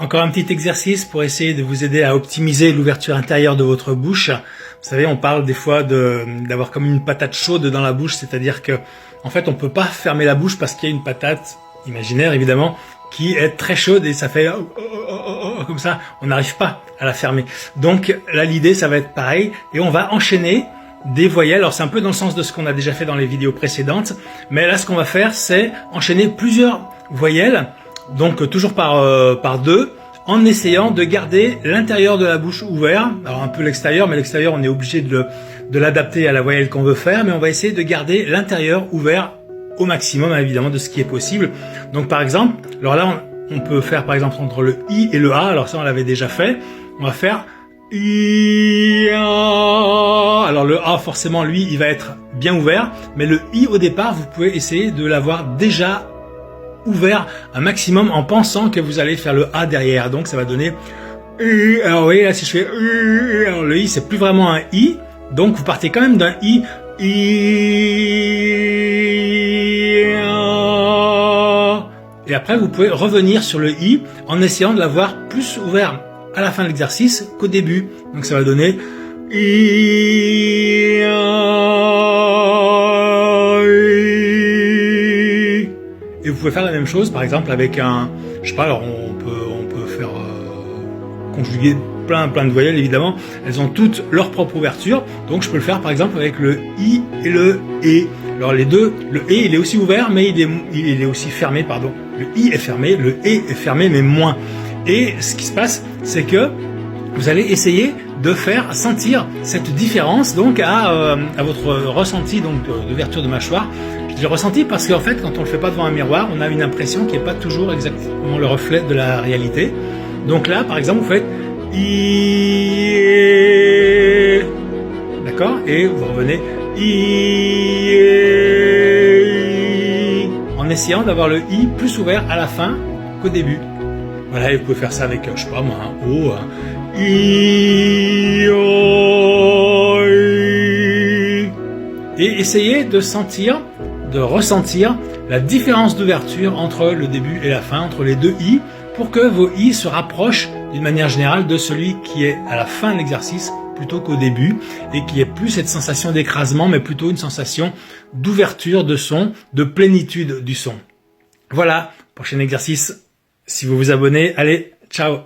Encore un petit exercice pour essayer de vous aider à optimiser l'ouverture intérieure de votre bouche. Vous savez, on parle des fois d'avoir comme une patate chaude dans la bouche, c'est-à-dire que en fait, on peut pas fermer la bouche parce qu'il y a une patate imaginaire évidemment qui est très chaude et ça fait comme ça, on n'arrive pas à la fermer. Donc là, l'idée, ça va être pareil et on va enchaîner des voyelles. Alors c'est un peu dans le sens de ce qu'on a déjà fait dans les vidéos précédentes, mais là, ce qu'on va faire, c'est enchaîner plusieurs voyelles. Donc toujours par deux, en essayant de garder l'intérieur de la bouche ouvert, alors un peu l'extérieur, mais l'extérieur on est obligé de l'adapter à la voyelle qu'on veut faire, mais on va essayer de garder l'intérieur ouvert au maximum, évidemment, de ce qui est possible. Donc par exemple, alors là on peut faire par exemple entre le I et le A, alors ça on l'avait déjà fait, on va faire I, A. Alors le A forcément lui il va être bien ouvert, mais le I au départ vous pouvez essayer de l'avoir déjà ouvert un maximum en pensant que vous allez faire le A derrière, donc ça va donner I. Alors vous voyez là si je fais I, alors le I c'est plus vraiment un I, donc vous partez quand même d'un I, et après vous pouvez revenir sur le I en essayant de l'avoir plus ouvert à la fin de l'exercice qu'au début, donc ça va donner I, et vous pouvez faire la même chose, par exemple, avec un, je sais pas, alors on peut faire conjuguer plein de voyelles, évidemment. Elles ont toutes leur propre ouverture, donc je peux le faire, par exemple, avec le I et le E. Alors les deux, le E, il est aussi ouvert, mais il est aussi fermé, pardon. Le I est fermé, le E est fermé, mais moins. Et ce qui se passe, c'est que vous allez essayer de faire sentir cette différence, donc à votre ressenti donc d'ouverture de mâchoire. Je dis ressenti parce qu'en fait, quand on le fait pas devant un miroir, on a une impression qui n'est pas toujours exactement le reflet de la réalité. Donc là, par exemple, vous faites I, d'accord, et vous revenez I, en essayant d'avoir le I plus ouvert à la fin qu'au début. Voilà, et vous pouvez faire ça avec, je sais pas moi, un O, un I, O, I. Et essayez de sentir, de ressentir la différence d'ouverture entre le début et la fin, entre les deux I, pour que vos I se rapprochent d'une manière générale de celui qui est à la fin de l'exercice plutôt qu'au début, et qui ait plus cette sensation d'écrasement, mais plutôt une sensation d'ouverture de son, de plénitude du son. Voilà, prochain exercice. Si vous vous abonnez, allez, ciao!